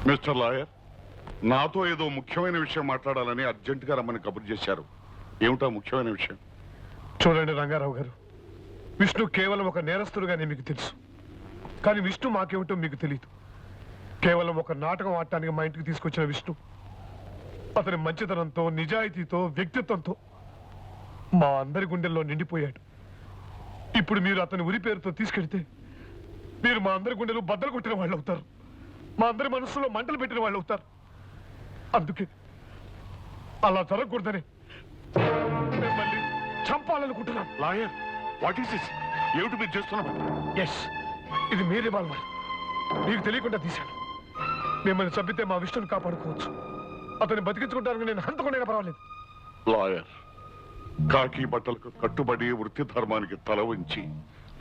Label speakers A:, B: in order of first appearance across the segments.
A: Mister lawyer, నాతో ఏదో ముఖ్యమైన విషయం మాట్లాడాలని అర్జెంటుగా రమ్మని కబురు చేశారు. ఏమిటా ముఖ్యమైన విషయం?
B: చూడండి రంగారావు గారు, విష్ణు కేవలం ఒక నేరస్తుడుగానే మీకు తెలుసు. కానీ విష్ణు మాకేమిటో మీకు తెలియదు. కేవలం ఒక నాటకం ఆడటానికి మా ఇంటికి తీసుకొచ్చిన విష్ణు అతని మంచితనంతో, నిజాయితీతో, వ్యక్తిత్వంతో మా అందరి గుండెల్లో నిండిపోయాడు. ఇప్పుడు మీరు అతని ఉరి పేరుతో తీసుకెడితే మీరు మా అందరి గుండెలు బద్దలు కొట్టిన వాళ్ళు అవుతారు. మా అందరి మనసులో మంటలు పెట్టిన వాళ్ళు అవుతారు. అందుకే అలా జరగకూడదని మిమ్మల్ని చంపాలనుకుంటున్నాను.
A: Lawyer, what is this? ఏమిటి మీరు చేస్తున్నారు?
B: ఎస్, ఇది మీ రివాల్వర్. మీకు తెలియకుండా తీశాను. మిమ్మల్ని చంపితే మా విష్ణుని కాపాడుకోవచ్చు. అతన్ని బతికించుకుంటానికి నేను హంతకుండా పర్వాలేదు.
A: లాయర్, కాకి బట్టలకు కట్టుబడి వృత్తి ధర్మానికి తల వంచి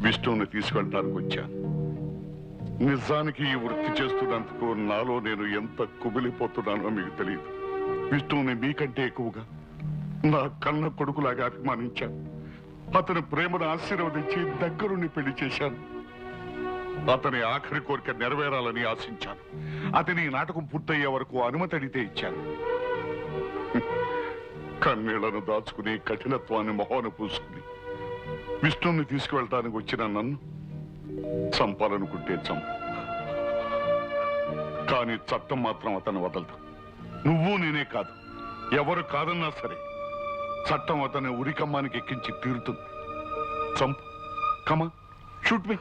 A: విష్ణువుని తీసుకెళ్ళడానికి వచ్చాను. నిజానికి ఈ వృత్తి చేస్తున్నందుకు నాలో నేను ఎంత కుమిలిపోతున్నానో మీకు తెలియదు. విష్ణువుని మీకంటే ఎక్కువగా నా కన్న కొడుకులాగా అభిమానించాను. అతని ప్రేమను ఆశీర్వదించి దగ్గరుండి పెళ్లి చేశాను. అతని ఆఖరి కోరిక నెరవేరాలని ఆశించాను. అతని నాటకం పూర్తయ్యే వరకు అనుమతి అడిగితే ఇచ్చాను. కన్నీళ్లను దాచుకుని కఠినత్వాన్ని మొహాన పూసుకుని విష్ణువుని తీసుకువెళ్ళటానికి వచ్చిన నన్ను చంపాలనుకుంటే చంపు, కానీ చట్టం మాత్రం అతను వదలదు. నువ్వు నేనే కాదు, ఎవరు కాదన్నా సరే చట్టం అతని ఉరికమ్మానికి ఎక్కించి తీరుతుంది. చంపు, కమా, shoot me.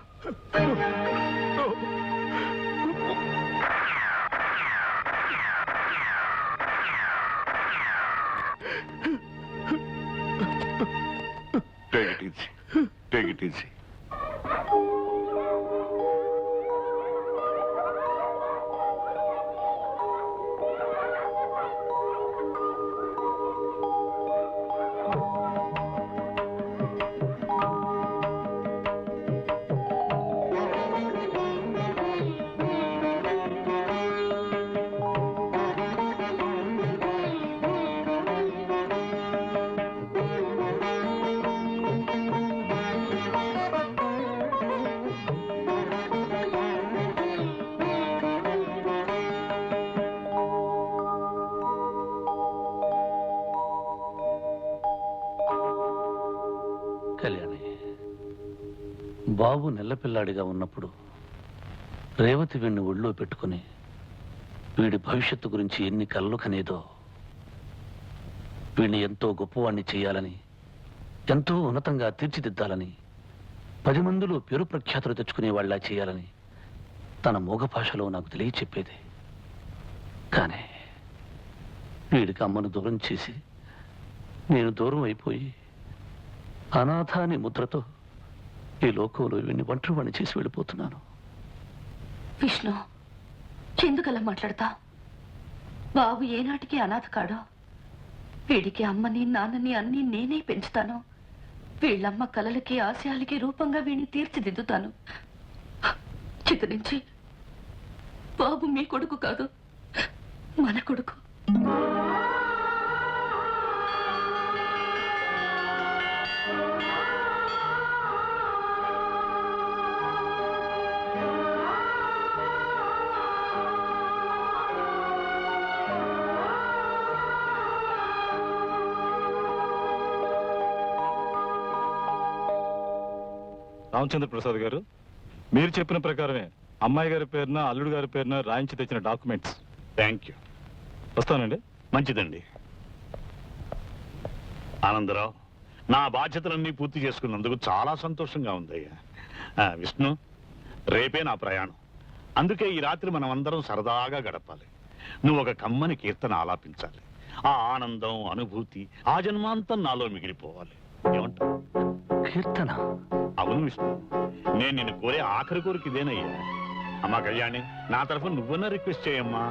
A: Take it easy. Take it easy.
C: Kalyani, బాబు నెల్లపిల్లాడిగా ఉన్నప్పుడు రేవతి వీణ్ణి ఒళ్ళో పెట్టుకుని వీడి భవిష్యత్తు గురించి ఎన్ని కలలు కనేదో, వీణ్ణి ఎంతో గొప్పవాణ్ణి చేయాలని, ఎంతో ఉన్నతంగా తీర్చిదిద్దాలని, 10 మందిలో పేరు ప్రఖ్యాతులు తెచ్చుకునే వాళ్ళ చేయాలని తన మూగ భాషలో నాకు తెలియచెప్పేది. కానీ వీడికి అమ్మను దూరం చేసి నేను దూరం అయిపోయి అనాథ అనే ముద్రతో ఈ లోకంలో వీడిని ఒంటరివాణ్ణి చేసి వెళ్ళిపోతున్నాను.
D: విష్ణు, ఎందుకలా మాట్లాడతా? బాబు ఏనాటికి అనాథ కాడో. వీడికి అమ్మని, నాన్నని అన్ని నేనే పెంచుతాను. వీళ్ళమ్మ కలలకి, ఆశయాలకి రూపంగా వీడిని తీర్చిదిద్దుతాను. చిగురించి బాబు మీ కొడుకు కాదు, మన కొడుకు.
E: రామచంద్ర ప్రసాద్ గారు, మీరు చెప్పిన ప్రకారమే అమ్మాయి గారి పేరున, అల్లుడు గారి పేరున రాయించి తెచ్చిన డాక్యుమెంట్స్.
F: Thank you.
E: వస్తానండి.
F: మంచిదండి. ఆనందరావు, నా బాధ్యతలన్నీ పూర్తి చేసుకున్నందుకు చాలా సంతోషంగా ఉందయ్యా. విష్ణు, రేపే నా ప్రయాణం. అందుకే ఈ రాత్రి మనం అందరం సరదాగా గడపాలి. నువ్వు ఒక కమ్మని కీర్తన ఆలాపించాలి. ఆ ఆనందం, అనుభూతి ఆ జన్మాంతం నాలో మిగిలిపోవాలి. ఏమంటావు?
C: కీర్తన?
F: అవును విష్ణు, నేను నిన్ను కోరే ఆఖరి కోరిక ఇదేనయ్యా. అమ్మా కళ్యాణి, నా తరఫున నువ్వన్నా రిక్వెస్ట్ చేయమ్మా.